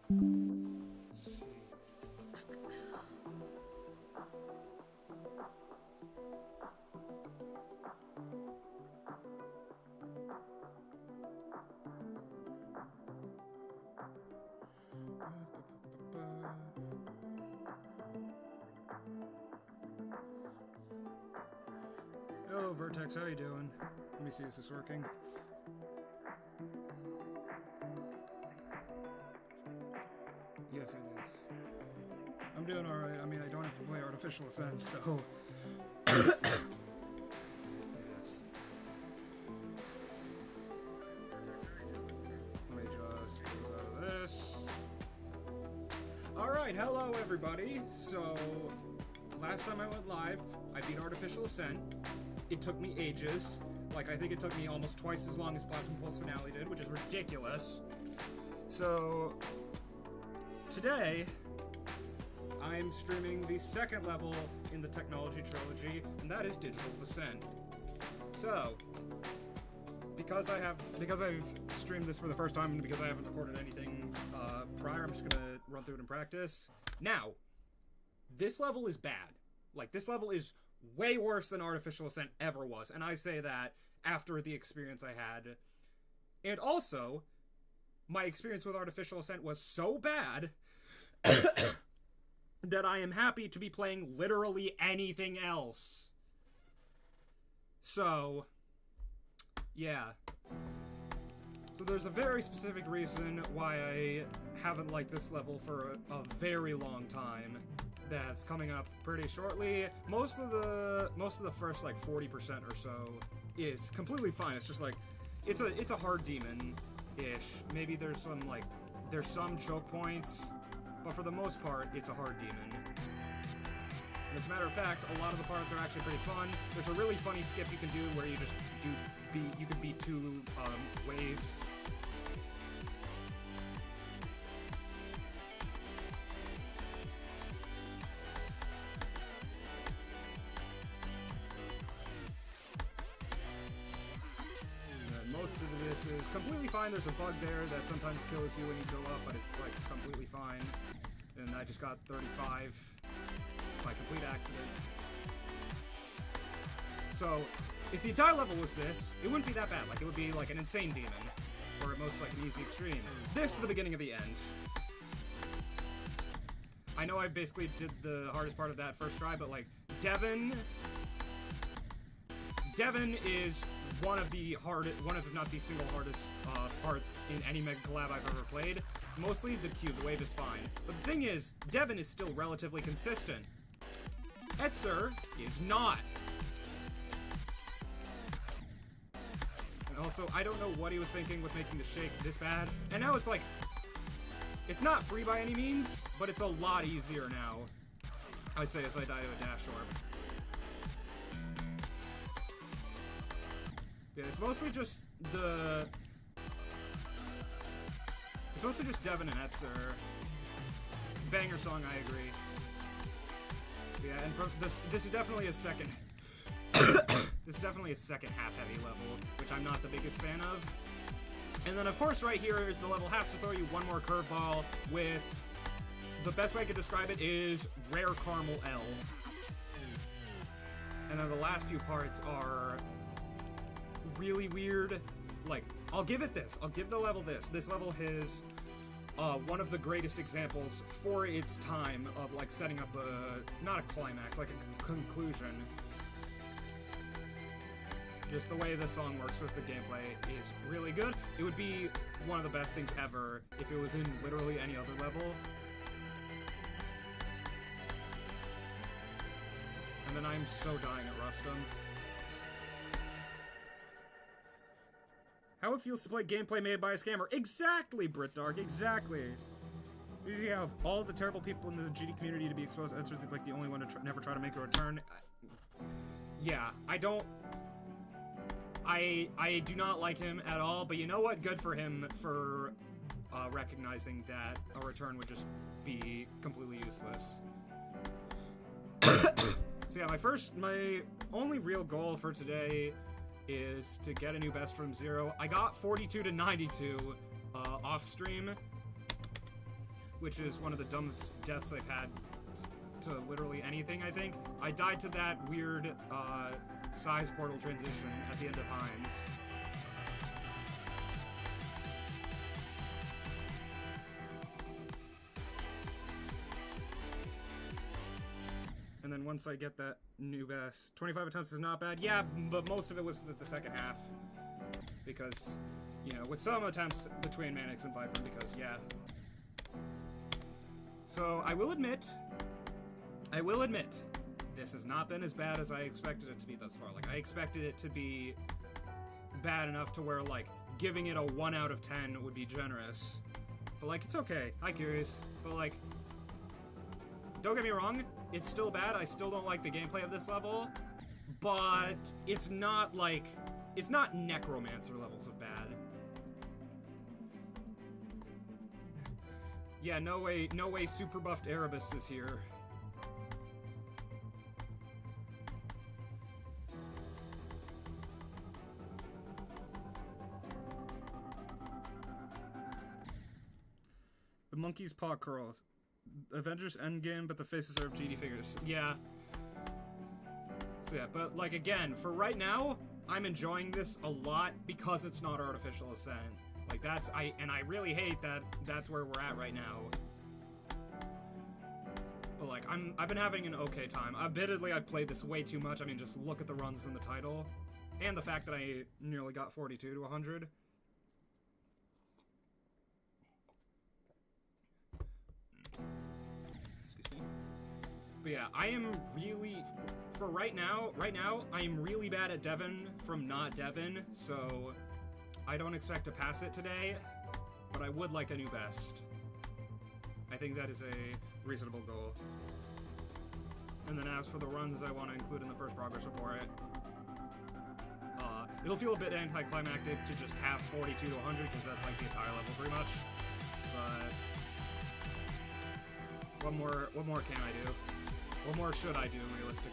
Hello, Vertex. How you doing? Let me see if this is working. Yes, it is. I'm doing alright. I mean, I don't have to play Artificial Ascent, so... yes. Let me just close out of this. Alright, hello everybody. So, last time I went live, I beat Artificial Ascent. It took me ages. Like, I think it took me almost twice as long as Plasma Pulse Finale did, which is ridiculous. So, today, I'm streaming the second level in the Technology Trilogy, and that is Digital Descent. So, because I've streamed this for the first time, and because I haven't recorded anything prior, I'm just gonna run through it in practice. Now, this level is bad. Like, this level is way worse than Artificial Ascent ever was, and I say that after the experience I had. And also, my experience with Artificial Ascent was so bad that I am happy to be playing literally anything else. So, yeah. So there's a very specific reason why I haven't liked this level for a very long time. That's coming up pretty shortly. Most of the first like 40% or so is completely fine. It's just like it's a hard demon-ish. Maybe there's some choke points, but for the most part, it's a hard demon. And as a matter of fact, a lot of the parts are actually pretty fun. There's a really funny skip you can do where you just you can beat two waves. Most of this is completely fine. There's a bug there that sometimes kills you when you go up, but it's like completely fine. And I just got 35 by complete accident. So, if the entire level was this, it wouldn't be that bad. Like, it would be like an insane demon, or at most like an easy extreme. This is the beginning of the end. I know I basically did the hardest part of that first try, but like, Devin is one of if not the single hardest parts in any Mega Collab I've ever played. Mostly the cube, the wave is fine. But the thing is, Devin is still relatively consistent. Etzer is not. And also, I don't know what he was thinking with making the shake this bad. And now it's like, it's not free by any means, but it's a lot easier now. I say as I die to a dash orb. Yeah, it's mostly just Devin and Etzer. Banger song, I agree. Yeah, and this is definitely a second this is definitely a second half heavy level, which I'm not the biggest fan of. And then of course right here, the level has to throw you one more curveball with, the best way I could describe it is Rare Caramel L. And then the last few parts are really weird. Like, I'll give the level this. This level is one of the greatest examples for its time of like setting up not a climax, like a conclusion. Just the way the song works with the gameplay is really good. It would be one of the best things ever if it was in literally any other level. And then I'm so dying at Rustum. How it feels to play gameplay made by a scammer. Exactly, BritDark, exactly. You have all the terrible people in the GD community to be exposed. That's like the only one to never try to make a return. Yeah, I do not like him at all, but you know what? Good for him for recognizing that a return would just be completely useless. So yeah, my only real goal for today is to get a new best from 0. I got 42 to 92 off stream. which is one of the dumbest deaths I've had to literally anything, I think. I died to that weird size portal transition at the end of Hines. And then once I get that new best, 25 attempts is not bad. Yeah, but most of it was the second half. Because, you know, with some attempts between Mannix and Viper, because, yeah. So, I will admit, this has not been as bad as I expected it to be thus far. Like, I expected it to be bad enough to where, like, giving it a 1 out of 10 would be generous. But, like, it's okay. Hi, Curious. But, like, don't get me wrong, it's still bad. I still don't like the gameplay of this level. But it's not, like, it's not Necromancer levels of bad. Yeah, no way super buffed Erebus is here. The monkey's paw curls. Avengers Endgame, but the faces are of GD figures. Yeah. So yeah, but like again, for right now, I'm enjoying this a lot because it's not Artificial Ascent. Like I really hate that that's where we're at right now. But like I've been having an okay time. Admittedly, I've played this way too much. I mean, just look at the runs in the title. And the fact that I nearly got 42 to 100. But yeah, I am really, for right now, I am really bad at Devon from not Devon, so I don't expect to pass it today, but I would like a new best. I think that is a reasonable goal. And then as for the runs I want to include in the first progress report, it'll feel a bit anticlimactic to just have 42 to 100, because that's like the entire level pretty much, but what more can I do? What more should I do, realistically?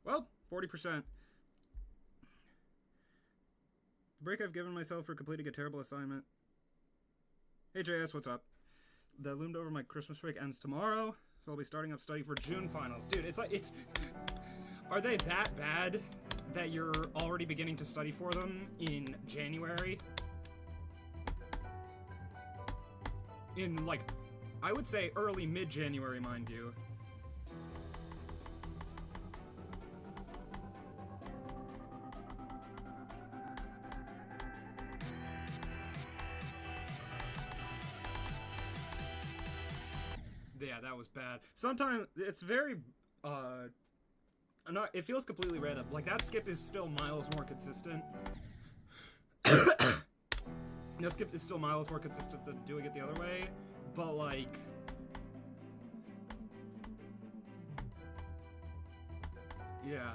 Well, 40%. The break I've given myself for completing a terrible assignment. Hey JS, what's up? That loomed over my Christmas break ends tomorrow, so I'll be starting up studying for June finals. Dude, it's like, are they that bad that you're already beginning to study for them in January? In, like, I would say early mid-January, mind you. Yeah, that was bad. Sometimes it's very, it feels completely random. Like, that skip is still miles more consistent. That skip is still miles more consistent than doing it the other way, but, like, yeah.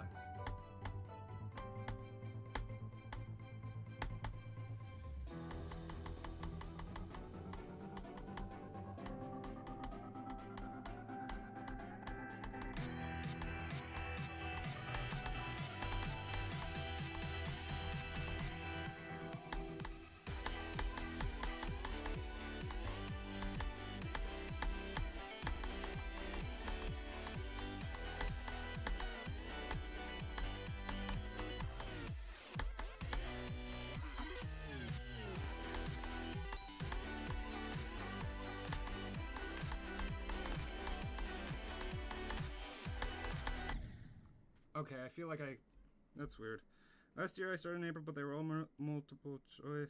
Okay, I feel like that's weird. Last year I started in April, but they were all multiple choice,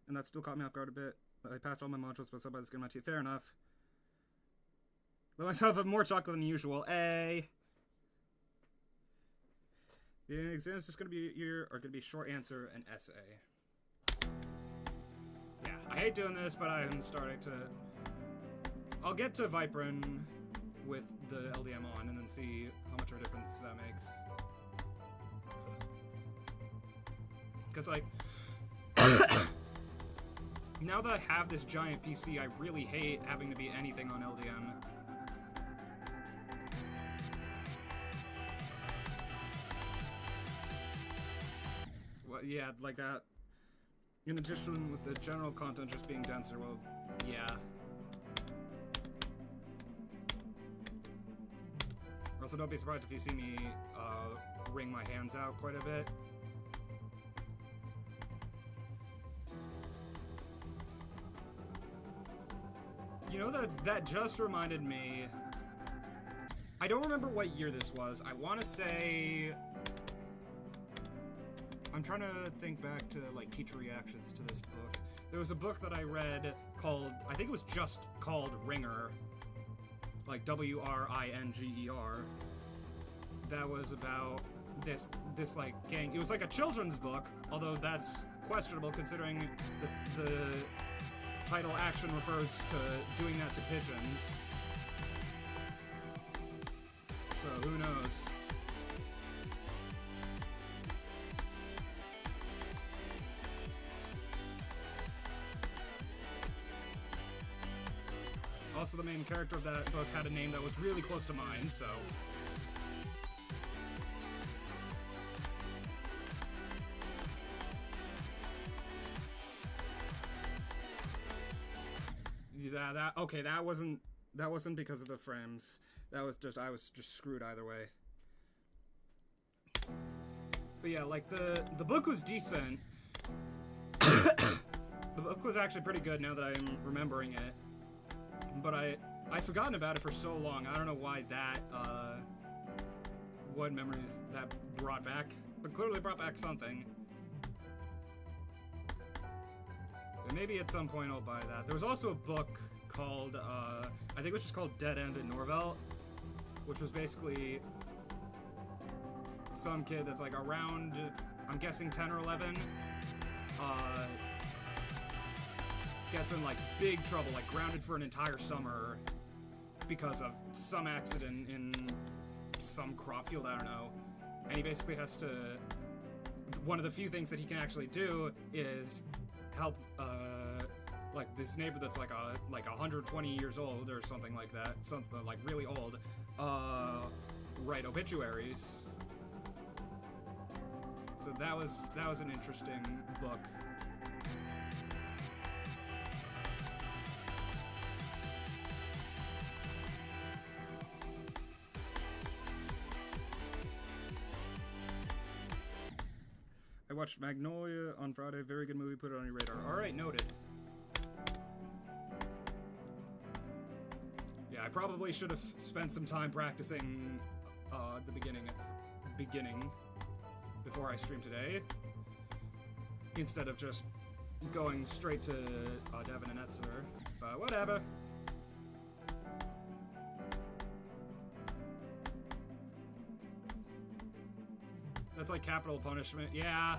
and that still caught me off guard a bit. I passed all my modules, but so by the skin of my teeth. Fair enough. Let myself have more chocolate than usual. A. The exams just gonna be are gonna be short answer and essay. Yeah, I hate doing this, but I'm starting to. I'll get to Viperin with the LDM on and then see how much of a difference that makes. Because, like, now that I have this giant PC, I really hate having to be anything on LDM. Well, yeah, like that. In addition, with the general content just being denser, well, yeah. Also, don't be surprised if you see me wring my hands out quite a bit. You know, that just reminded me... I don't remember what year this was. I want to say... I'm trying to think back to, like, teacher reactions to this book. There was a book that I read called... I think it was just called Ringer. Like, W-R-I-N-G-E-R. That was about this like, gang... It was like a children's book, although that's questionable considering the title action refers to doing that to pigeons. So, who knows? Also, the main character of that book had a name that was really close to mine, so... Okay, that wasn't because of the frames. That was just, I was just screwed either way. But yeah, like, the book was decent. The book was actually pretty good now that I'm remembering it. But I've forgotten about it for so long. I don't know why that, what memories that brought back. But clearly brought back something. But maybe at some point I'll buy that. There was also a book called, I think it was just called Dead End in Norvelt, which was basically some kid that's like around, I'm guessing 10 or 11, gets in like big trouble, like grounded for an entire summer because of some accident in some crop field, I don't know. And he basically has to, one of the few things that he can actually do is help, like this neighbor that's like 120 years old or something like that, something like really old, write obituaries. So that was an interesting book. I watched Magnolia on Friday. Very good movie. Put it on your radar. All right, noted. Yeah, I probably should have spent some time practicing the beginning before I stream today, instead of just going straight to Devin and Etzer. But whatever. That's like capital punishment. Yeah,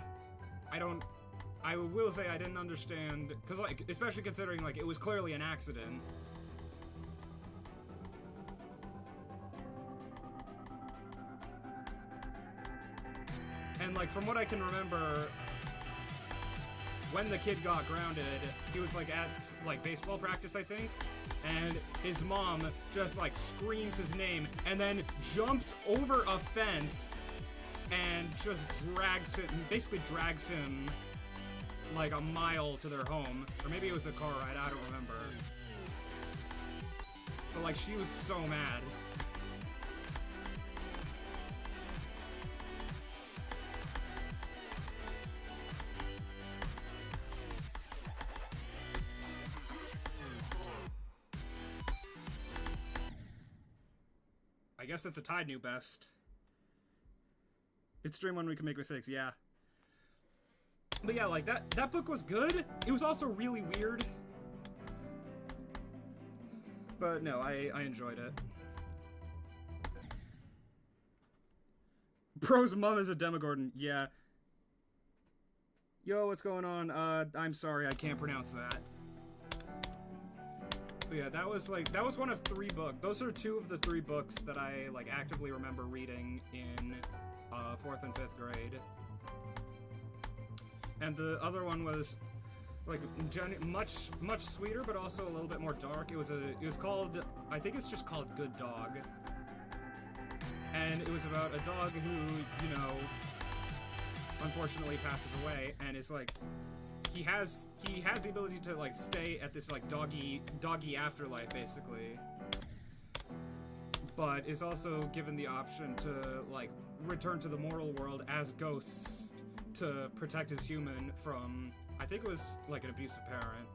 I will say I didn't understand, because like, especially considering like it was clearly an accident. And like from what I can remember, when the kid got grounded, he was like at like baseball practice, I think, and his mom just like screams his name and then jumps over a fence and just basically drags him like a mile to their home. Or maybe it was a car ride, I don't remember. But like, she was so mad. I guess it's a tied new best. It's stream when we can make mistakes, yeah. But yeah, like, that book was good. It was also really weird. But no, I enjoyed it. Bro's mom is a Demogorgon, yeah. Yo, what's going on? I'm sorry, I can't pronounce that. But yeah, that was one of 3 books. Those are 2 of the 3 books that I, like, actively remember reading in 4th and 5th grade. and the other one was like much sweeter, but also a little bit more dark. It was called, I think it's just called Good Dog, and it was about a dog who, you know, unfortunately passes away, and is like, he has the ability to like stay at this like doggy afterlife basically, but is also given the option to like return to the mortal world as ghosts to protect his human from, I think it was like an abusive parent.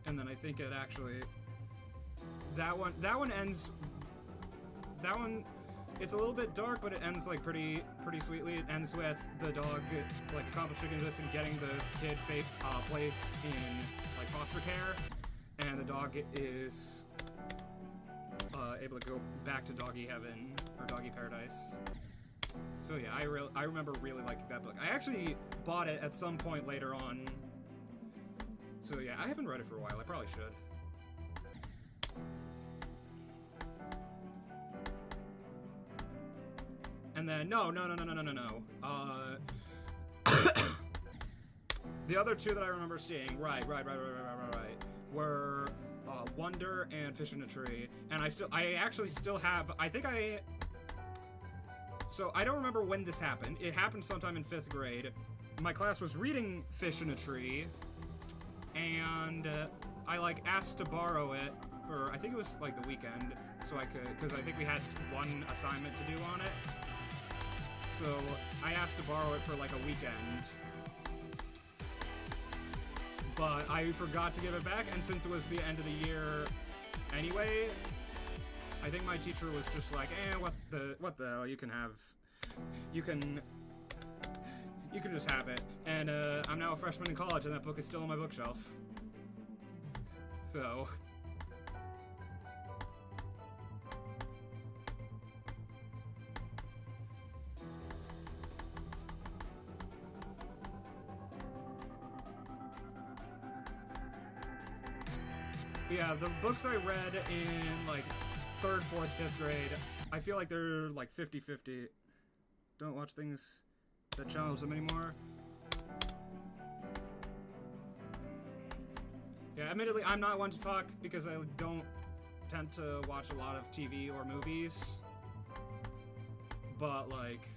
And then I think it actually, that one ends, it's a little bit dark, but it ends like pretty sweetly. It ends with the dog like accomplishing this and getting the kid placed in like foster care, and the dog is able to go back to doggy heaven or doggy paradise. So yeah, I remember really liking that book. I actually bought it at some point later on. So yeah, I haven't read it for a while. I probably should. And then no. The other two that I remember seeing, right, were Wonder and Fish in a Tree. And I actually still have, so I don't remember when this happened. It happened sometime in 5th grade. My class was reading Fish in a Tree, and I like asked to borrow it for, I think it was like the weekend, so I could, because I think we had one assignment to do on it. So I asked to borrow it for like a weekend, but I forgot to give it back, and since it was the end of the year anyway, I think my teacher was just like, what the hell, you can just have it. And I'm now a freshman in college, and that book is still on my bookshelf. So yeah, the books I read in like 3rd, 4th, 5th grade, I feel like they're like 50-50. Don't watch things that challenge them anymore. Yeah, admittedly, I'm not one to talk because I don't tend to watch a lot of TV or movies. But like,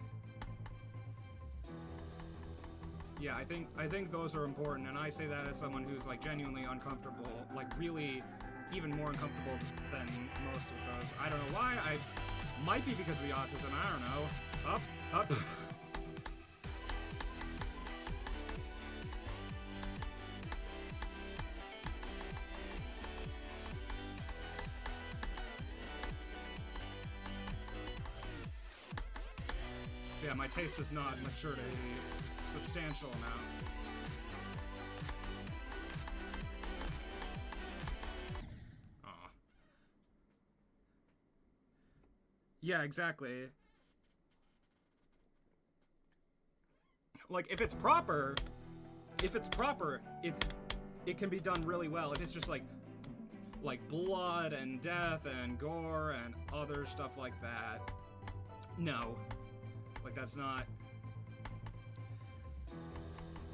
yeah, I think those are important, and I say that as someone who's like genuinely uncomfortable, like really even more uncomfortable than most of those. I don't know why. I might be because of the autism. I don't know. Up. Yeah, my taste has not matured a substantial amount. Aw. Yeah, exactly. Like, if it's proper, it can be done really well. If it's just like blood and death and gore and other stuff like that, no. Like, that's not.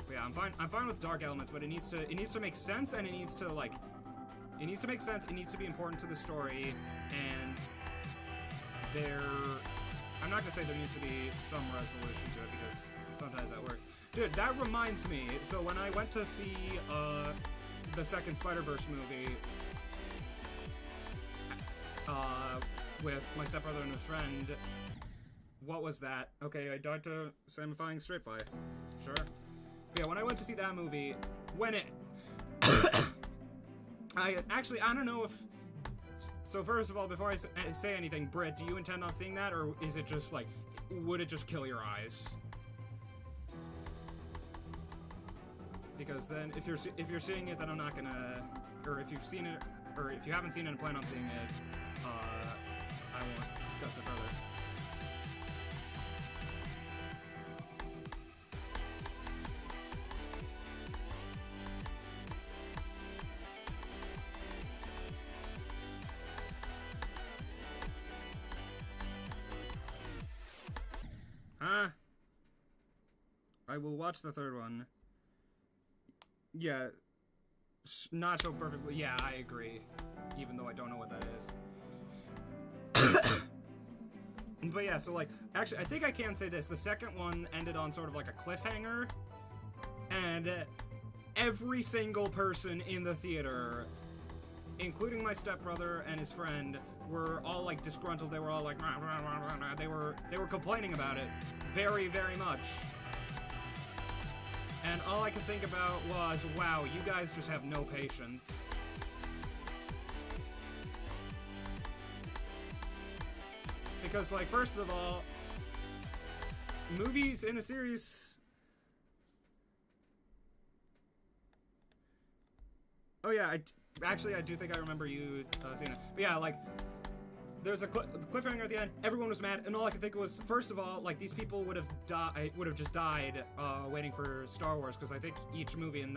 But yeah, I'm fine with dark elements, but it needs to make sense, and it needs to make sense. It needs to be important to the story, and I'm not gonna say there needs to be some resolution to it because sometimes that works. Dude, that reminds me. So when I went to see the second Spider-Verse movie with my stepbrother and his friend. What was that? Okay, I died to Samifying Straight Fi. Sure. But yeah, when I went to see that movie, when it... I don't know if... So first of all, before I say anything, Britt, do you intend on seeing that, or is it just like, would it just kill your eyes? Because then, if you're seeing it, then I'm not gonna... Or if you've seen it, or if you haven't seen it and plan on seeing it, I won't discuss it further. Huh? I will watch the third one. Yeah, not so perfectly. Yeah, I agree. Even though I don't know what that is. But yeah, so like, actually, I think I can say this. The second one ended on sort of like a cliffhanger, and every single person in the theater, including my stepbrother and his friend, were all like disgruntled. They were all like, rah, rah, rah, rah, rah. They were complaining about it very, very much. And all I could think about was, wow, you guys just have no patience. Because, like, first of all, movies in a series... Oh yeah, actually, I do think I remember you seeing it. But yeah, like, there's a cliffhanger at the end, everyone was mad, and all I could think was, first of all, like, these people would have just died waiting for Star Wars, because I think each movie in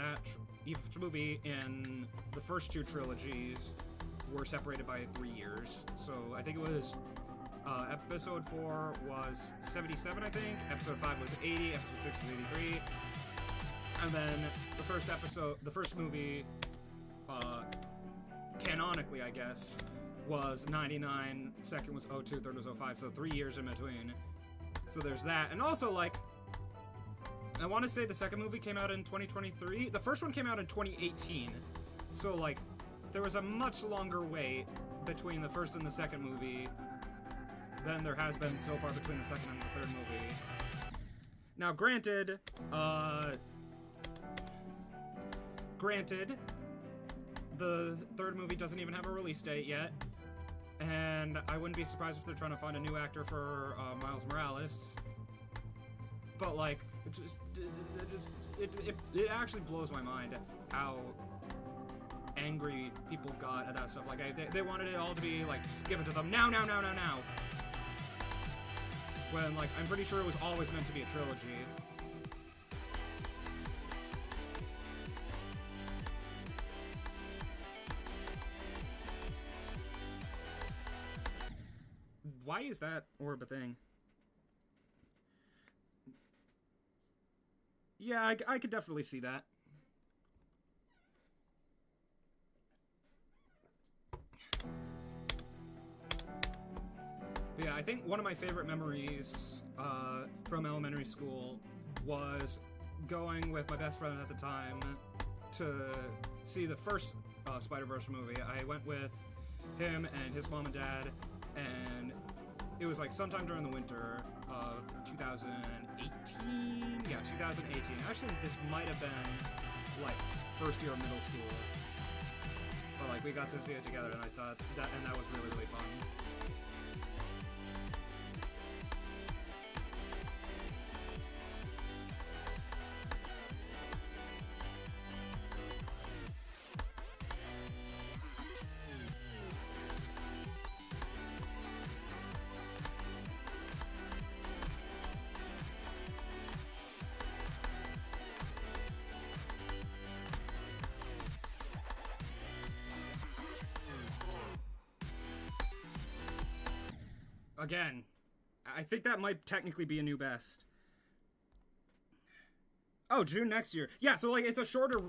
the first two trilogies were separated by 3 years. So I think it was... episode 4 was 77, I think. Episode 5 was 80. Episode 6 was 83. And then the first movie, canonically, I guess, was 99. Second was 02. Third was 05. So 3 years in between. So there's that. And also, like, I want to say the second movie came out in 2023. The first one came out in 2018. So, like, there was a much longer wait between the first and the second movie than there has been so far between the second and the third movie. Now, granted, the third movie doesn't even have a release date yet, and I wouldn't be surprised if they're trying to find a new actor for Miles Morales. But like, it actually blows my mind how angry people got at that stuff. Like, they wanted it all to be like, give it to them now. When, like, I'm pretty sure it was always meant to be a trilogy. Why is that orb a thing? Yeah, I could definitely see that. But yeah, I think one of my favorite memories from elementary school was going with my best friend at the time to see the first Spider-Verse movie. I went with him and his mom and dad, and it was like sometime during the winter of 2018. Yeah, 2018. Actually, this might have been like first year of middle school. But like, we got to see it together, and I thought that was really, really fun. Again, I think that might technically be a new best. Oh, June next year. Yeah, so like, it's a shorter,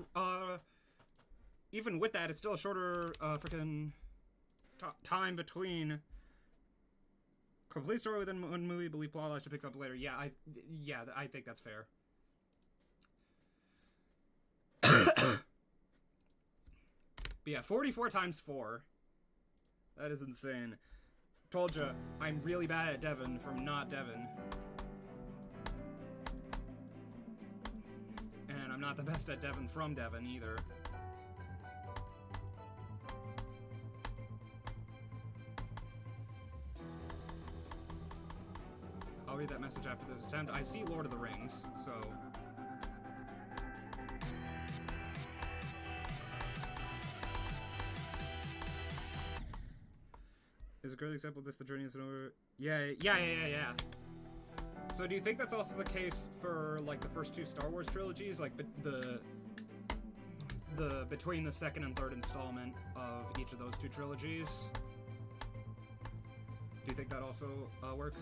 even with that, it's still a shorter, freaking time between complete story within one movie, believe plot lines to pick up later. Yeah, I think that's fair. But yeah, 44 times 4. That is insane. Told ya, I'm really bad at Devon from not Devon. And I'm not the best at Devon from Devon either. I'll read that message after this attempt. I see Lord of the Rings, so... Is a great example of this, the journey isn't over. Yeah. So do you think that's also the case for, like, the first two Star Wars trilogies? Like, the between the second and third installment of each of those two trilogies? Do you think that also works?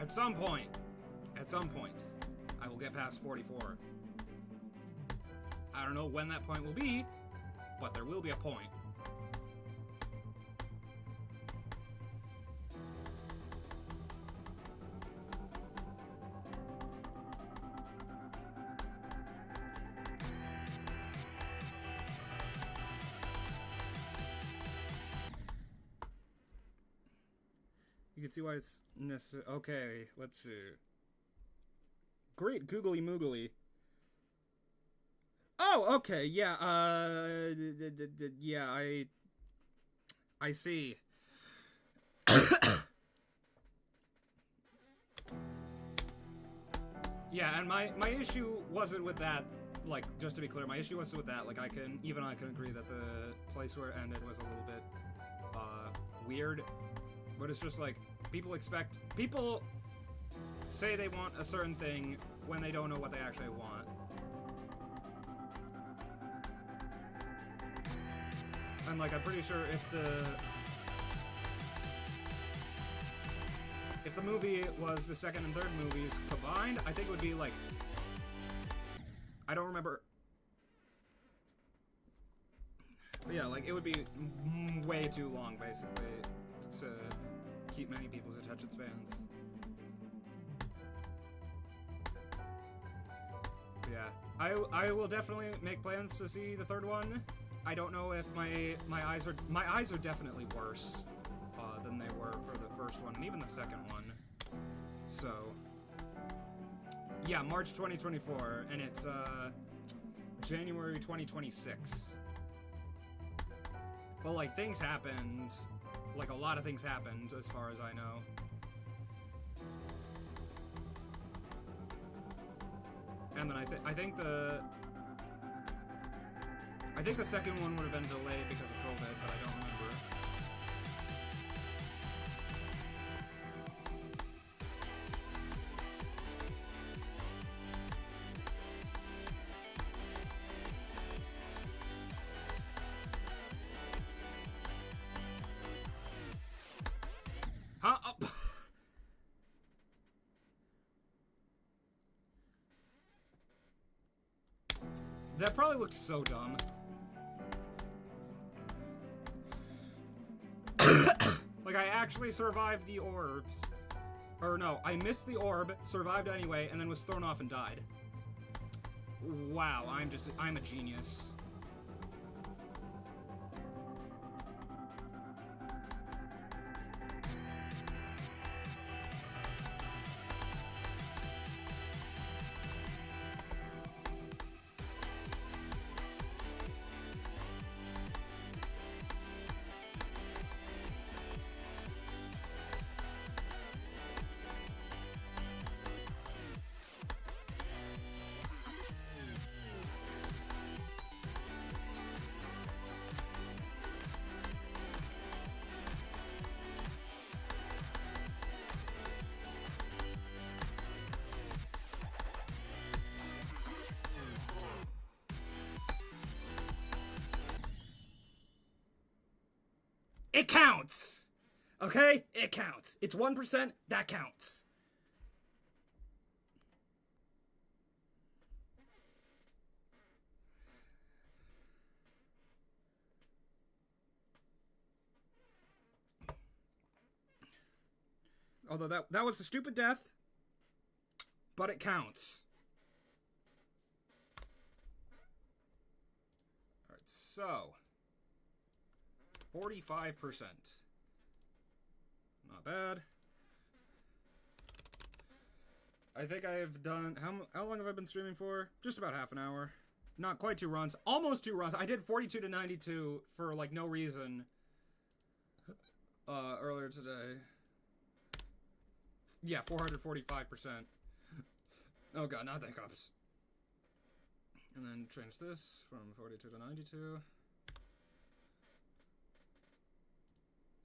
At some point, I will get past 44. I don't know when that point will be, but there will be a point. You can see why it's necessary. Okay, let's see. Great googly moogly. Oh, okay, yeah, yeah, I see. Yeah, and my issue wasn't with that, like, just to be clear, my issue wasn't with that, like, I can agree that the place where it ended was a little bit, weird, but it's just, like, people say they want a certain thing when they don't know what they actually want. And, like, I'm pretty sure if the movie was the second and third movies combined, I think it would be, like, I don't remember. But yeah, like, it would be way too long, basically, to keep many people's attention spans. Yeah, I will definitely make plans to see the third one. I don't know if my eyes are definitely worse than they were for the first one and even the second one. So yeah, March 2024, and it's January 2026. But like things happened, like a lot of things happened as far as I know. And then I think the second one would have been delayed because of COVID, but I don't remember. Huh? Oh. That probably looks so dumb. Like, I actually survived the orbs. Or no, I missed the orb, survived anyway, and then was thrown off and died. Wow, I'm a genius. It counts! Okay? It counts. It's 1%, that counts. Although that was a stupid death, but it counts. Alright, so 45%. Not bad. I think I have done... How long have I been streaming for? Just about half an hour. Not quite 2 runs. Almost 2 runs. I did 42 to 92 for, like, no reason earlier today. Yeah, 445%. Oh god, not the hiccups. And then change this from 42 to 92.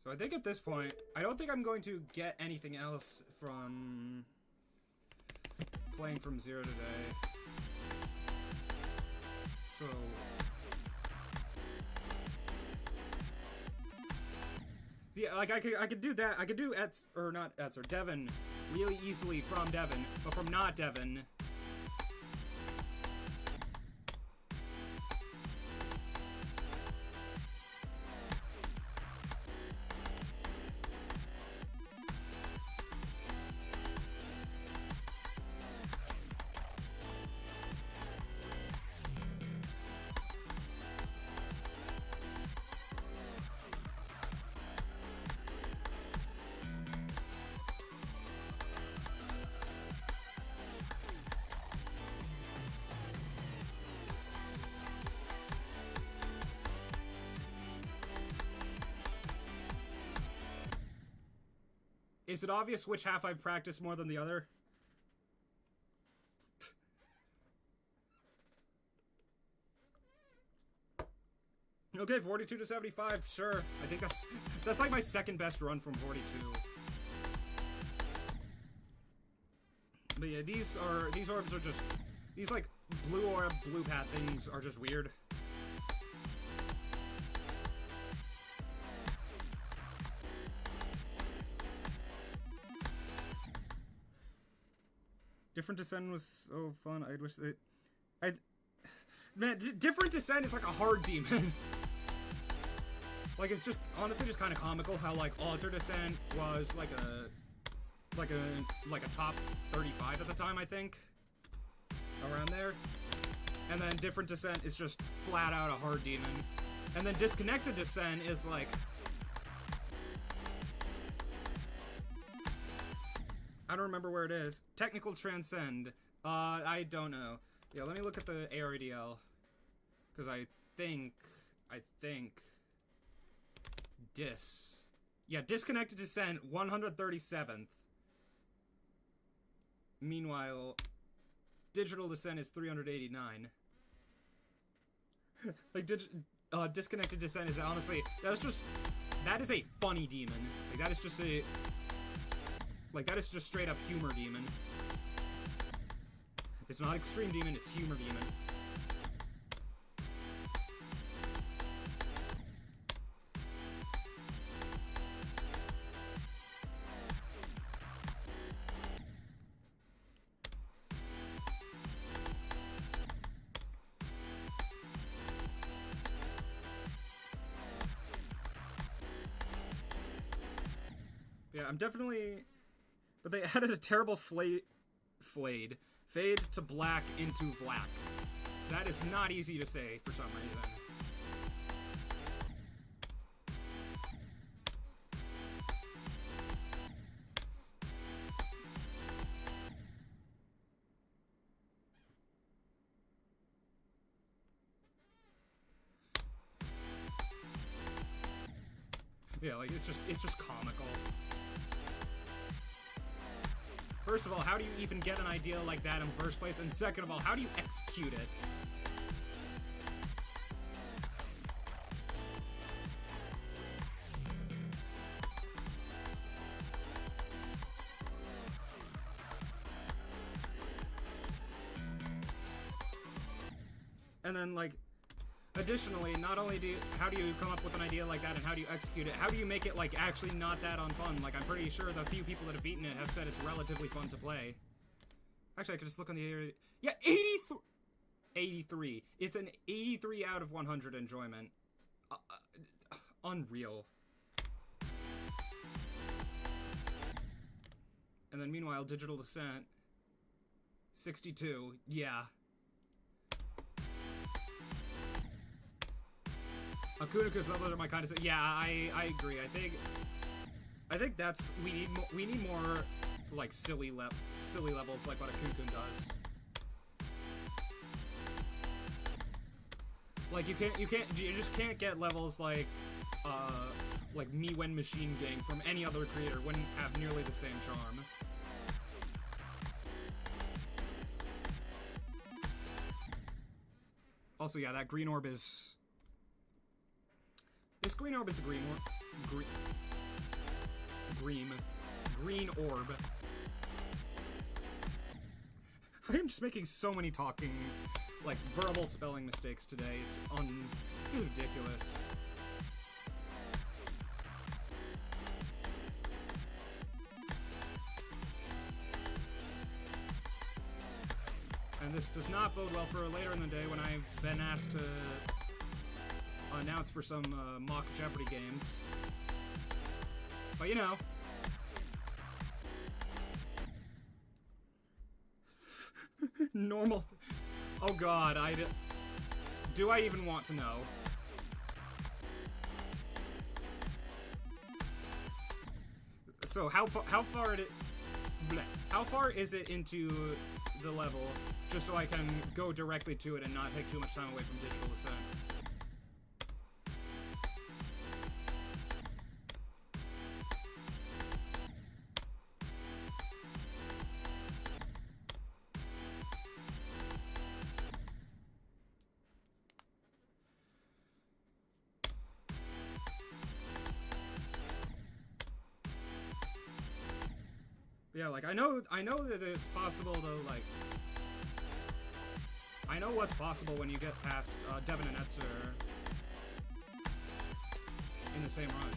So I think at this point, I don't think I'm going to get anything else from playing from 0 today. So yeah, like I could do that. I could do Devin really easily from Devon, but from not Devon. Is it obvious which half I've practiced more than the other? Okay, 42 to 75, sure. I think that's like my second best run from 42. But yeah, these orbs are just, these like blue orb, blue path things are just weird. Different Descent was so fun. I wish that... Man, Different Descent is like a hard demon. Like, it's just, honestly, just kind of comical how, like, Alter Descent was, like a top 35 at the time, I think. Around there. And then Different Descent is just flat out a hard demon. And then Disconnected Descent is, like... I don't remember where it is. Technical Transcend. I don't know. Yeah, let me look at the ARDL. Because I think... Yeah, Disconnected Descent, 137th. Meanwhile, Digital Descent is 389. Like, Disconnected Descent is honestly... That is a funny demon. Like, that is just a... Like, that is just straight up humor demon. It's not extreme demon, it's humor demon. Yeah, I'm definitely... But they added a terrible fade to black into black. That is not easy to say for some reason. Yeah, like it's just comical. First of all, how do you even get an idea like that in the first place? And second of all, how do you execute it? And then, like, additionally, not only how do you come up with an idea like that and how do you execute it, how do you make it, like, actually not that unfun? Like, I'm pretty sure the few people that have beaten it have said it's relatively fun to play. Actually, I could just look on the area. Yeah, 83. It's an 83 out of 100 enjoyment. Unreal. And then meanwhile, Digital Descent, 62. Yeah. Akunaku's level are my kind of... Yeah, I agree. I think that's... We need more, like, silly levels like what Akun does. Like, you just can't get levels like Me When Machine Gang from any other creator. Wouldn't have nearly the same charm. Also, yeah, that green orb is... This green orb is a green orb. Green orb. I am just making so many talking, like, verbal spelling mistakes today. It's ridiculous. not bode well for later in the day when I've been asked to announce for some mock Jeopardy games. But you know. Normal. Oh god, do I even want to know? So how far is it into the level, just so I can go directly to it and not take too much time away from Digital Ascent? Yeah, like, I know that it's possible to, like... I know what's possible when you get past Devin and Etzer in the same run.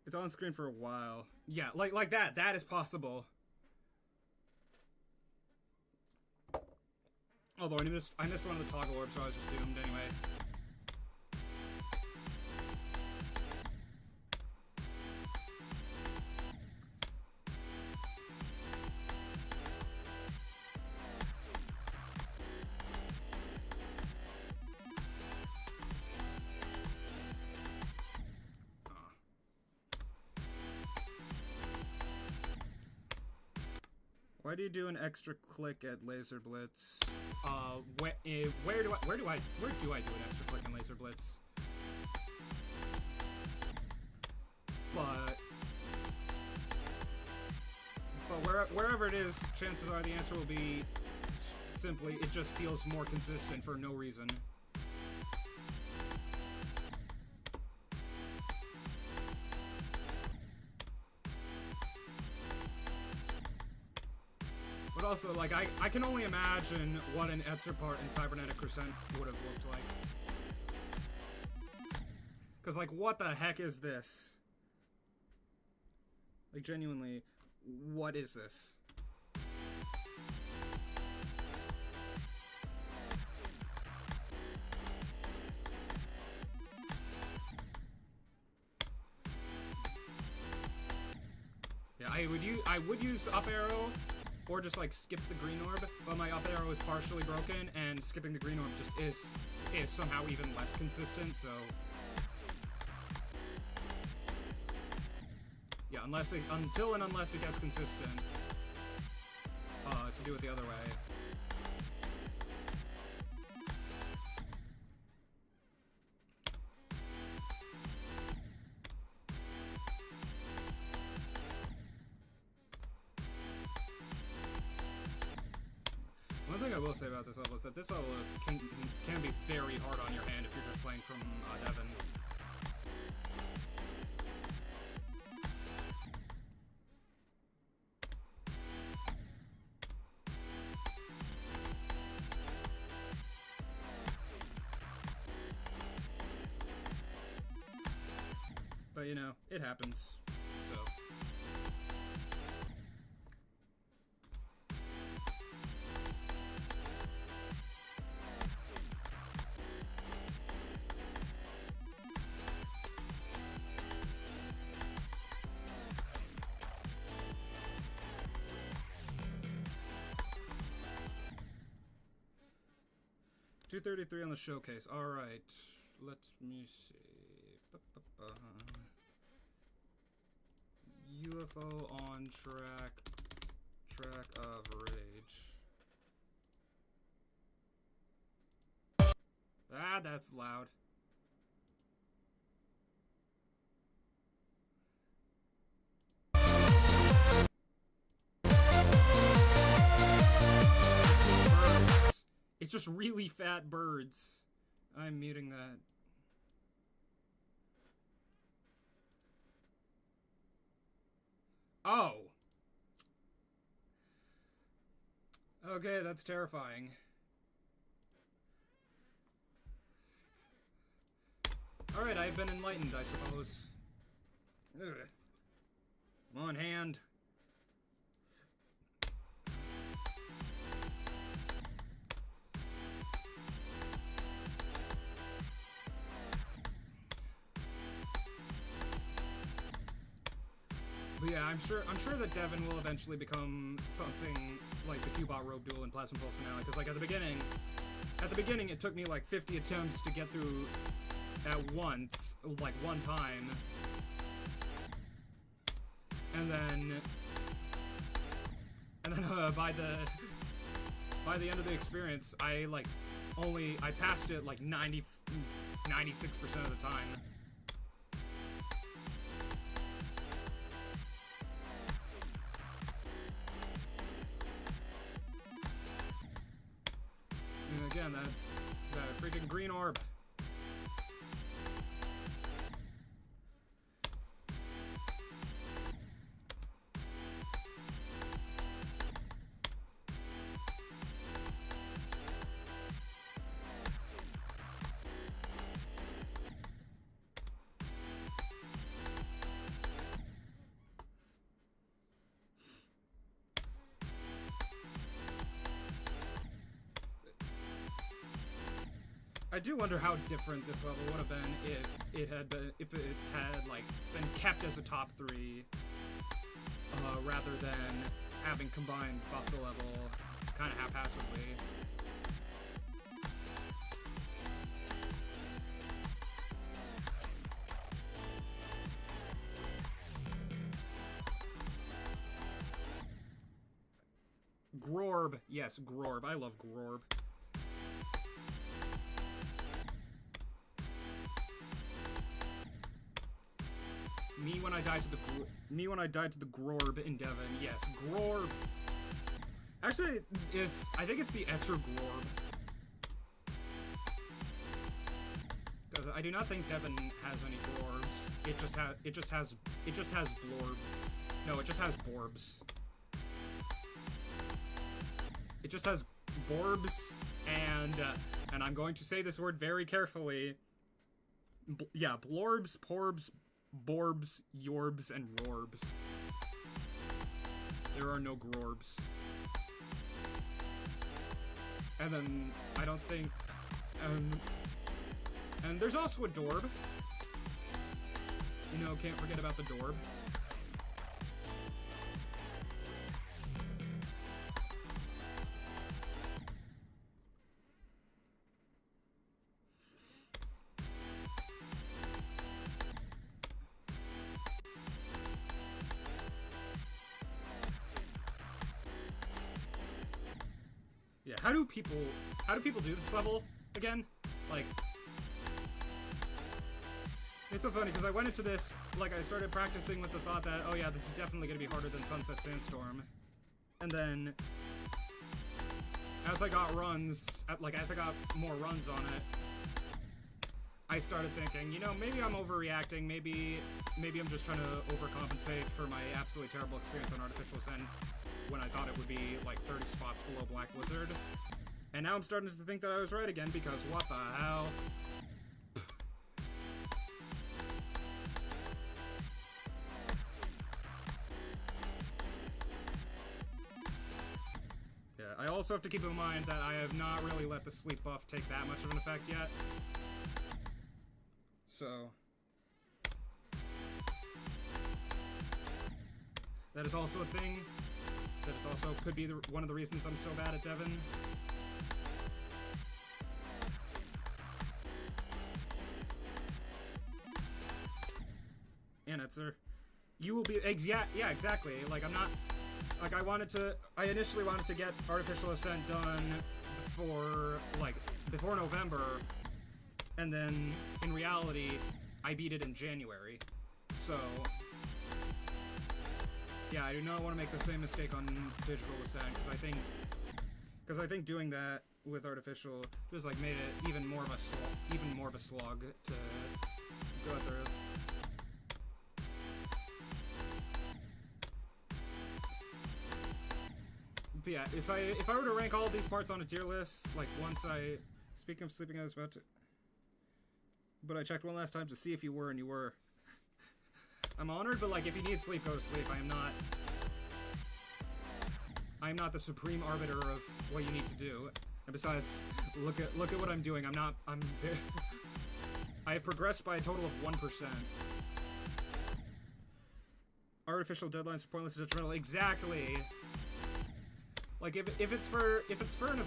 It's on screen for a while. Yeah, like that. That is possible. Although I missed one of the toggle orbs, so I was just doomed anyway. Why do you do an extra click at Laser Blitz? Where do I do an extra click in Laser Blitz? But wherever it is, chances are the answer will be simply it just feels more consistent for no reason. But also, like, I can only imagine what an Etzer part in Cybernetic Crescent would have looked like. Because, like, what the heck is this? Like, genuinely, what is this? Yeah, I would use up arrow, or just like skip the green orb, but my up arrow is partially broken, and skipping the green orb just is somehow even less consistent. So yeah, unless it gets consistent, to do it the other way. One thing I will say about this level is that this level can be very hard on your hand if you're just playing from Devin. But you know, it happens. So. $233 on the showcase. All right, let me see. UFO on track of rage. Ah, that's loud. It's just really fat birds. I'm muting that. Oh! Okay, that's terrifying. Alright, I've been enlightened, I suppose. Ugh. Come on, hand. But yeah, I'm sure that Devin will eventually become something like the Cubot Robe Duel in Plasma Pulse finale, because like at the beginning it took me like 50 attempts to get through at once, like one time. And then by the end of the experience, I passed it like 96% of the time. And again, that's that freaking green orb. I do wonder how different this level would have been if it had like been kept as a top 3, rather than having combined buff the level kind of haphazardly. Grorb, yes, Grorb. I love Grorb. Me when I died to the Grorb in Devon. Yes, Grorb. Actually, I think it's the extra Grorb. Because I do not think Devon has any Grorbs. It just has Blorb. No, it just has Borbs. It just has Borbs and I'm going to say this word very carefully. Yeah, Blorbs, Porbs, Borbs, Yorbs, and Rorbs. There are no Grorbs. And then, I don't think... and there's also a Dorb. You know, can't forget about the Dorb. Yeah, how do people do this level again? Like, it's so funny because I went into this, like, I started practicing with the thought that, oh yeah, this is definitely gonna be harder than Sunset Sandstorm. And then as I got more runs on it, I started thinking, you know, maybe I'm overreacting, maybe I'm just trying to overcompensate for my absolutely terrible experience on Artificial Ascent, when I thought it would be like 30 spots below Black Wizard. And now I'm starting to think that I was right again, because what the hell? Yeah, I also have to keep in mind that I have not really let the sleep buff take that much of an effect yet. So that is also a thing. That is also could be one of the reasons I'm so bad at Devon. Answer. You will be yeah, exactly. Like, I'm not, like, I initially wanted to get Artificial Ascent done before November, and then in reality I beat it in January. So yeah, I do not want to make the same mistake on Digital Ascent, because Because I think doing that with artificial just like made it even more of a slog to go through. But yeah, if I were to rank all of these parts on a tier list, like once I, speaking of sleeping, I was about to, but I checked one last time to see if you were, and you were. I'm honored, but like if you need sleep, go to sleep. I am not the supreme arbiter of what you need to do. And besides, look at what I'm doing. I have progressed by a total of 1%. Artificial deadlines are pointless and detrimental. Exactly. Like if it's for an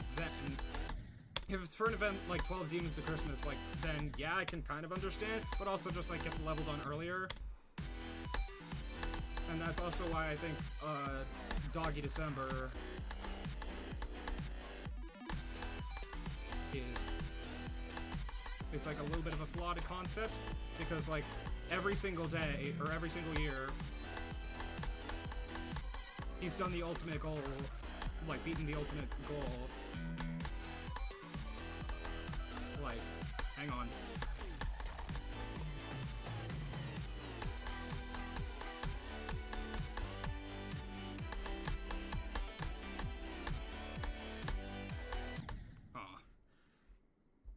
event like 12 Demons of Christmas, like then yeah, I can kind of understand, but also just like get the level done earlier. And that's also why I think Doggy December is like a little bit of a flawed concept, because like every single day or every single year he's done the ultimate goal, like beaten the ultimate goal. Like, hang on.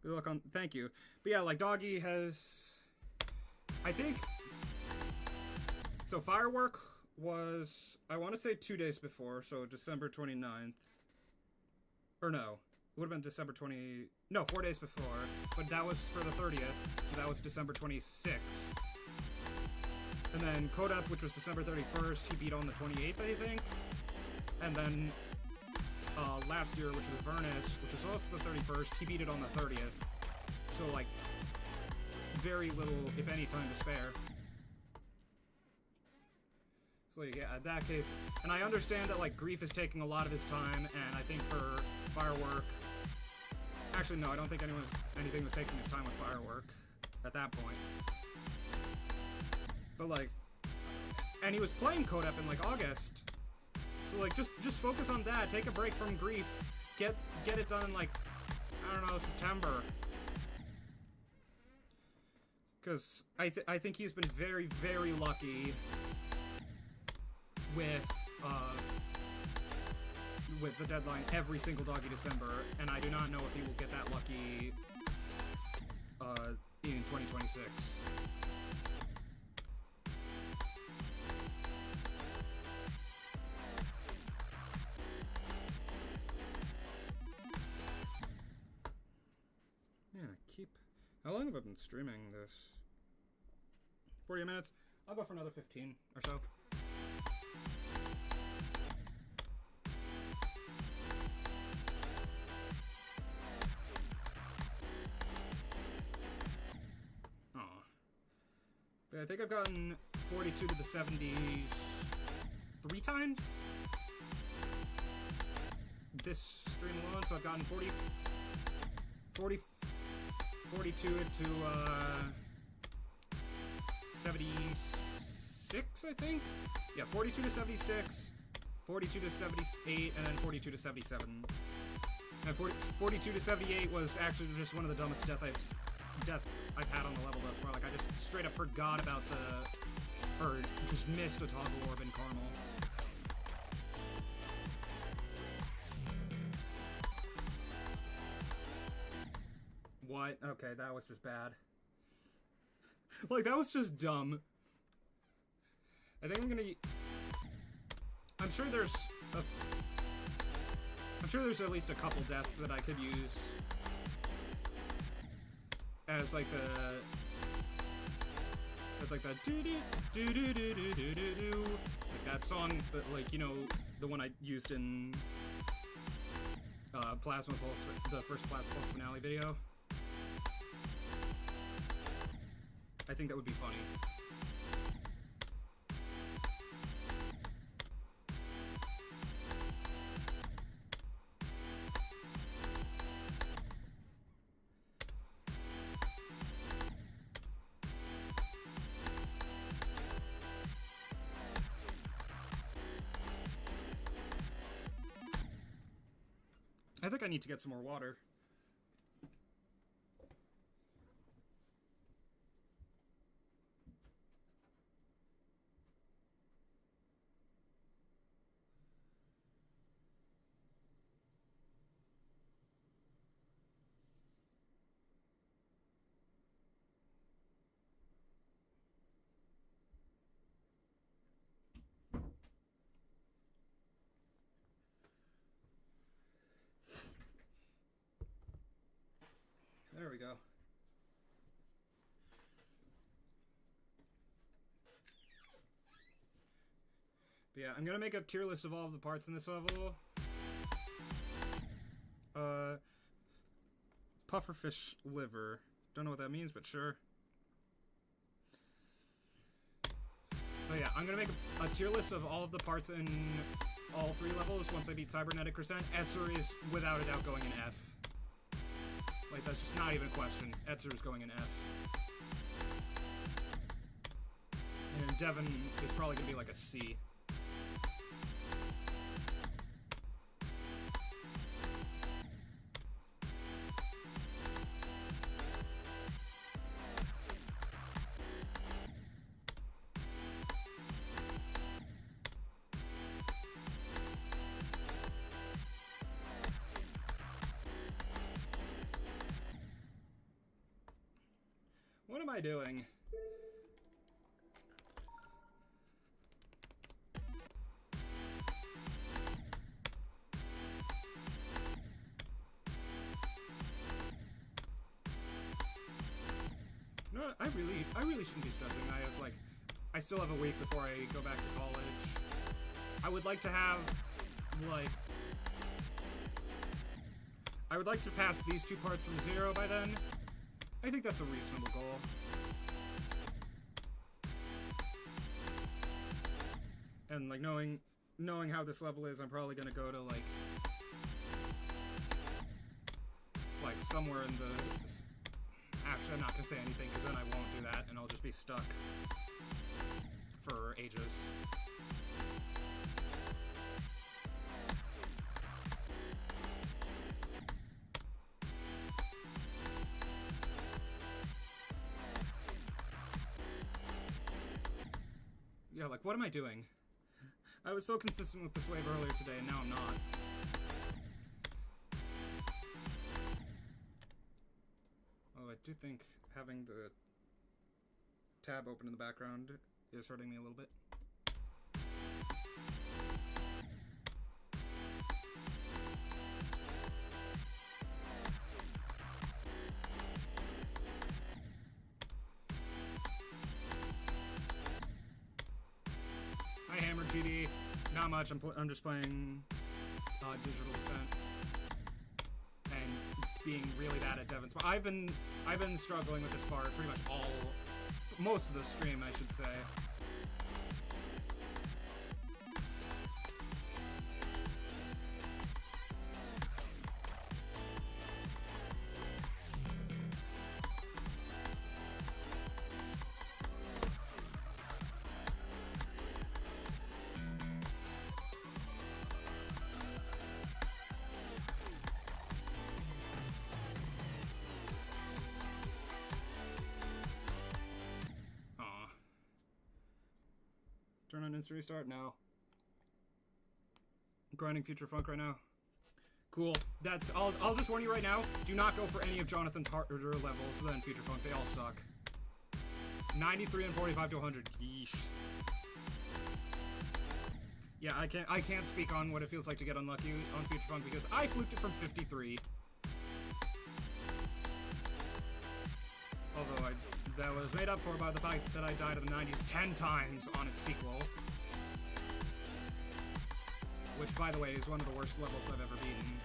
Good luck on. Thank you. But yeah, like Doggy has, I think. So Firework was, I want to say 2 days before, so December 29th. Or no, it would have been December 20. No, 4 days before. But that was for the 30th, so that was December 26th. And then Code Up, which was December 31st, he beat on the 28th, I think. And then last year, which was Vernus, which was also the 31st, he beat it on the 30th. So, like, very little, if any, time to spare. So, yeah, in that case, and I understand that, like, Grief is taking a lot of his time, and I think for Firework, actually, no, I don't think anything was taking his time with Firework at that point. But, like, and he was playing Code Up in, like, August. So, like, just focus on that. Take a break from Grief. Get it done in, like, I don't know, September. Because I think he's been very, very lucky with the deadline every single Doggy December, and I do not know if he will get that lucky in 2026. How long have I been streaming this? 40 minutes? I'll go for another 15 or so. Aw. But I think I've gotten 42 to the 70s 3 times this stream alone, so I've gotten 42 to 76, I think? Yeah, 42 to 76, 42 to 78, and then 42 to 77. And 42 to 78 was actually just one of the dumbest deaths I've had on the level thus far. Like, I just straight up forgot about or just missed a toggle orb in Carmel. What? Okay, that was just bad. Like, that was just dumb. I think I'm gonna... I'm sure there's at least a couple deaths that I could use as like the do-do-do-do-do-do-do, like that song, but like, you know, the one I used in Plasma Pulse, the first Plasma Pulse finale video. I think that would be funny. I think I need to get some more water. There we go. But yeah, I'm gonna make a tier list of all of the parts in this level. Pufferfish liver. Don't know what that means, but sure. But yeah, I'm gonna make a tier list of all of the parts in all 3 levels once I beat Cybernetic Crescent. Etzer is without a doubt going in F. Like, that's just not even a question. Etzer is going in F. And Devon is probably gonna be like a C. What am I doing? You know what? I really shouldn't be stressing. I still have a week before I go back to college. I would like to have, like, I would like to pass these 2 parts from 0 by then. I think that's a reasonable goal. And like knowing how this level is, I'm probably gonna go to like somewhere in the... Actually, I'm not gonna say anything because then I won't do that and I'll just be stuck for ages. Yeah, like, what am I doing? I was so consistent with this wave earlier today, and now I'm not. Oh, I do think having the tab open in the background is hurting me a little bit. I hammered GD. Not much. I'm just playing Digital Descent and being really bad at Devon's. I've been struggling with this part pretty much most of the stream, I should say. Turn on instant restart? No. Grinding Future Funk right now. Cool. That's I'll just warn you right now, do not go for any of Jonathan's harder levels than Future Funk. They all suck. 93 and 45 to 100. Yeesh. Yeah, I can't speak on what it feels like to get unlucky on Future Funk because I fluked it from 53. Although that was made up for by the fact that I died in the 90s 10 times on its sequel. Which, by the way, is one of the worst levels I've ever beaten.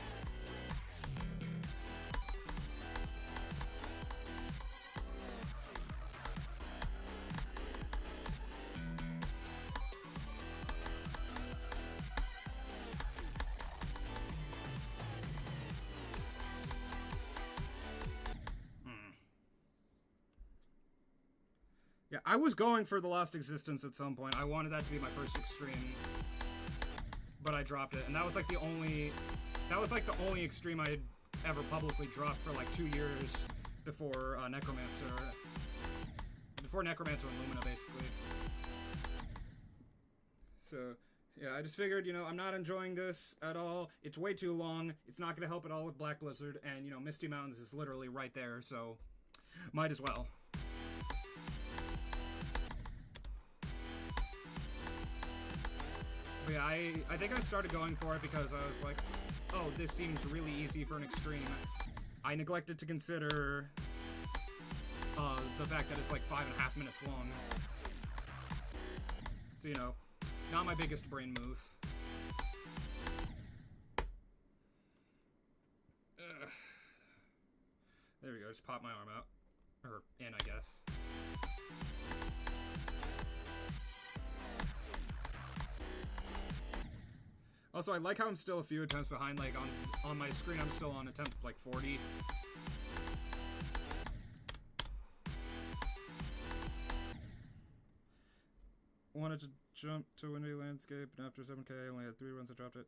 Yeah, I was going for the Lost Existence at some point. I wanted that to be my first extreme, but I dropped it, and that was like the only That was like the only extreme I had ever publicly dropped for like 2 years before Necromancer. Before Necromancer and Lumina, basically. So, yeah, I just figured, you know, I'm not enjoying this at all. It's way too long. It's not going to help at all with Black Blizzard. And, you know, Misty Mountains is literally right there, so might as well. But yeah, I think I started going for it because I was like, oh, this seems really easy for an extreme. I neglected to consider the fact that it's like 5.5 minutes long. So, you know, not my biggest brain move. Ugh. There we go, just pop my arm out. Or in, I guess. Also, I like how I'm still a few attempts behind. Like, on my screen, I'm still on attempt, like, 40. Wanted to jump to Windy Landscape, and after 7k, I only had 3 runs, I dropped it.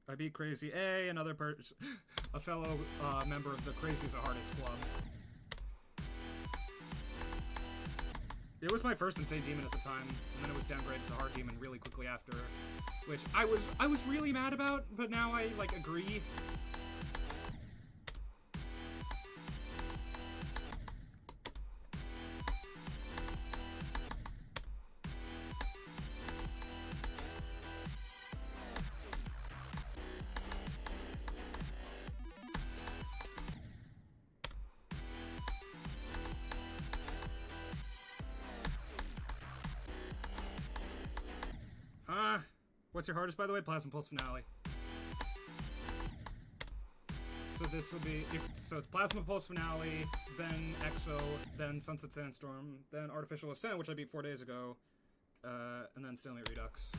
I beat Crazy. Another person, a fellow member of the Crazy's the Hardest Club. It was my first Insane Demon at the time, and then it was downgraded to Hard Demon really quickly after, which I was really mad about, but now I, like, agree. What's your hardest, by the way? Plasma Pulse Finale. So this will be... So it's Plasma Pulse Finale, then EXO, then Sunset Sandstorm, then Artificial Ascent, which I beat 4 days ago, and then Stalemate Redux.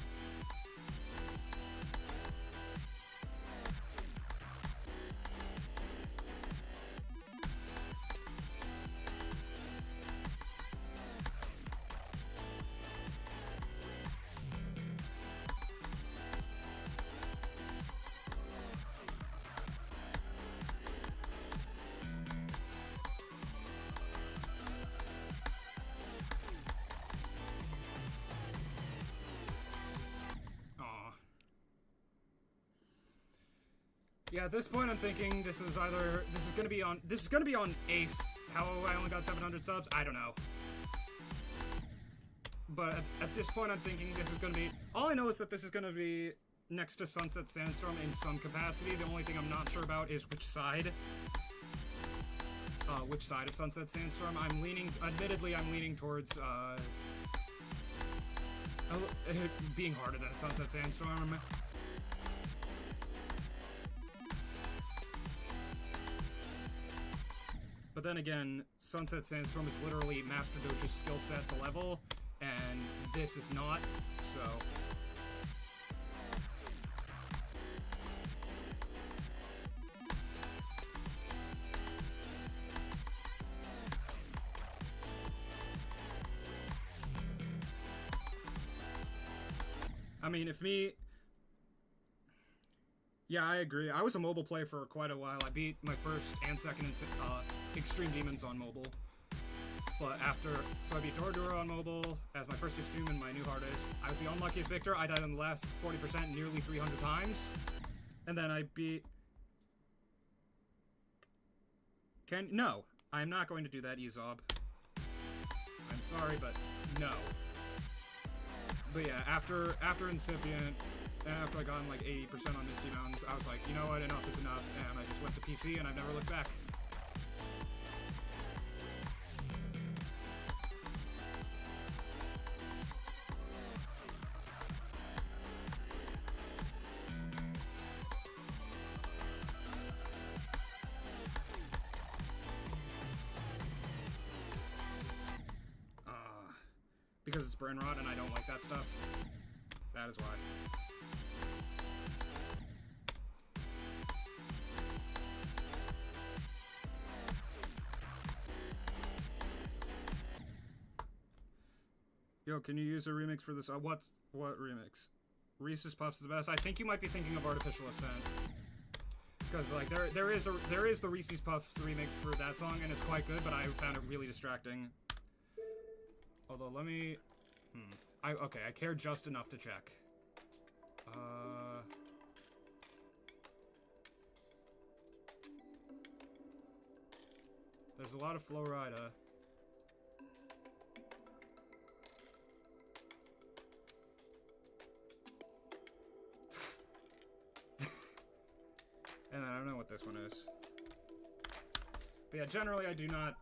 Yeah, at this point I'm thinking this is gonna be on Ace. How I only got 700 subs, I don't know. But at this point I'm thinking this is gonna be, all I know is that this is gonna be next to Sunset Sandstorm in some capacity. The only thing I'm not sure about is which side of Sunset Sandstorm. Admittedly I'm leaning towards being harder than Sunset Sandstorm. But then again, Sunset Sandstorm is literally Master Doge's skill set to level, and this is not, so... I mean, if me... Yeah, I agree. I was a mobile player for quite a while. I beat my first and second Extreme Demons on mobile. But so I beat Dora on mobile as my first Extreme and my new hardest. I was the unluckiest victor. I died in the last 40% nearly 300 times. And then I beat... No, I'm not going to do that, Ezob. I'm sorry, but no. But yeah, after Incipient, and after I got like 80% on Misty Mountains, I was like, you know what, enough is enough, and I just went to PC and I've never looked back. Because it's brain rot and I don't like that stuff. That is why. Yo, can you use a remix for this? What remix? Reese's Puffs is the best. I think you might be thinking of Artificial Ascent. Because like there is the Reese's Puffs remix for that song, and it's quite good, but I found it really distracting. Although let me, okay, I care just enough to check. There's a lot of Florida. And I don't know what this one is. But yeah, generally I do not...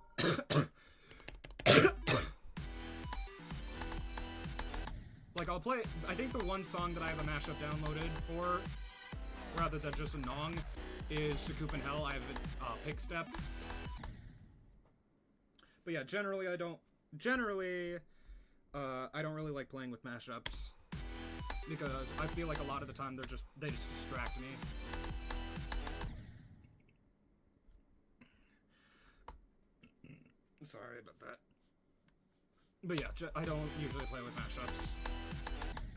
like, I'll play... I think the one song that I have a mashup downloaded for, rather than just a nong, is Sakup in Hell. I have a pick step. But yeah, generally I don't... Generally, I don't really like playing with mashups. Because I feel like a lot of the time they just distract me. Sorry about that. But yeah, I don't usually play with mashups.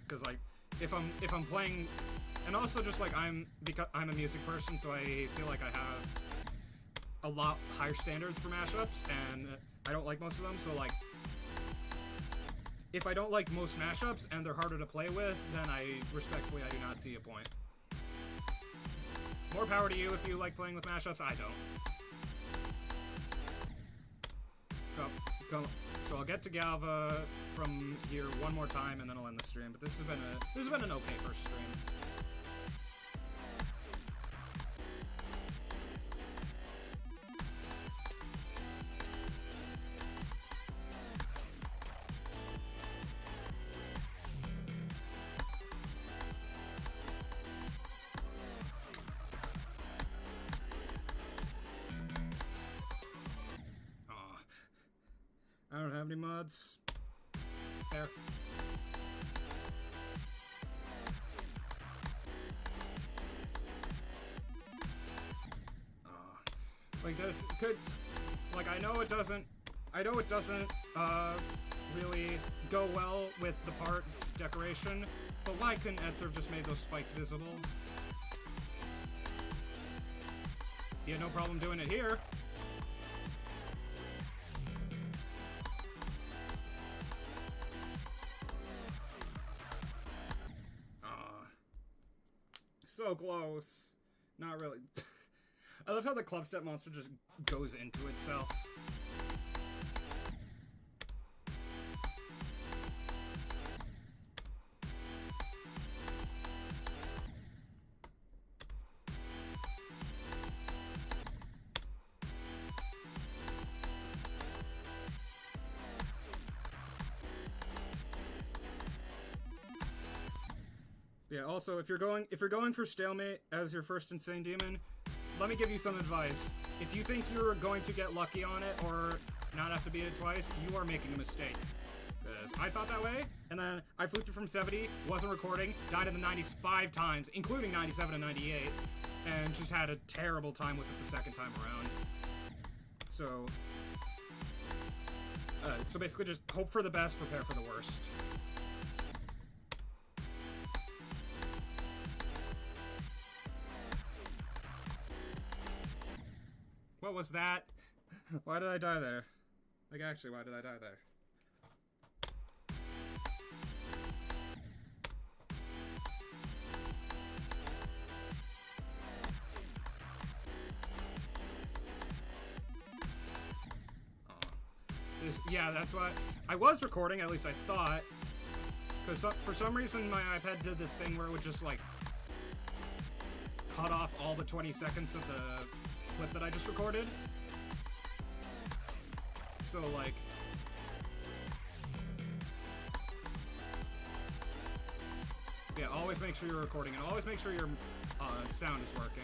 Because like, if I'm playing, and also just like because I'm a music person, so I feel like I have a lot higher standards for mashups, and I don't like most of them. So like, if I don't like most mashups and they're harder to play with, then I do not see a point. More power to you if you like playing with mashups. I don't. So I'll get to Galva from here one more time, and then I'll end the stream. But this has been an okay first stream. I don't have any mods. There. Like this could, like I know it doesn't really go well with the parts decoration, but why couldn't Ed have just made those spikes visible? He had no problem doing it here. So close. Not really. I love how the club step monster just goes into itself. Yeah, also, if you're going for Stalemate as your first Insane Demon, let me give you some advice. If you think you're going to get lucky on it or not have to beat it twice, you are making a mistake. Because I thought that way, and then I fluked it from 70, wasn't recording, died in the 90s 5 times, including 97 and 98, and just had a terrible time with it the second time around. So basically just hope for the best, prepare for the worst. What was that? Why did I die there? Like, actually, why did I die there? Yeah, that's why I was recording, at least I thought. Because for some reason, my iPad did this thing where it would just, like, cut off all the 20 seconds of the clip that I just recorded. So like, yeah, always make sure you're recording, and always make sure your sound is working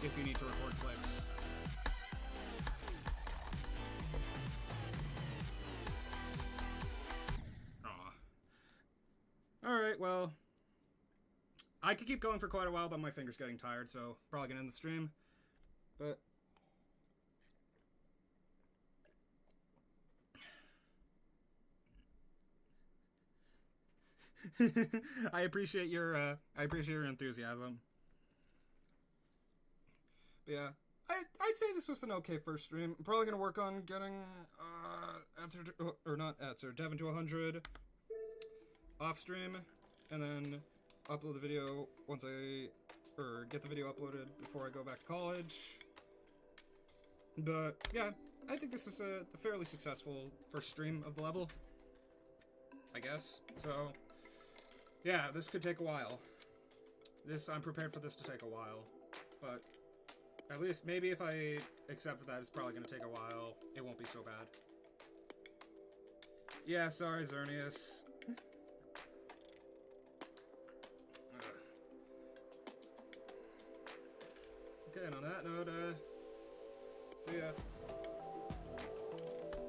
if you need to record clips. Alright, well, I could keep going for quite a while, but my finger's getting tired, so probably gonna end the stream. But I appreciate your enthusiasm. But yeah, I'd say this was an okay first stream. I'm probably gonna work on getting Devin to 100 off stream, and then upload the video once get the video uploaded before I go back to college. But yeah, I think this is a fairly successful first stream of the level, I guess. So yeah, this could take a while. I'm prepared for this to take a while, but at least maybe if I accept that it's probably gonna take a while, it won't be so bad. Yeah, sorry, Xerneas. Okay, and on that note, see ya.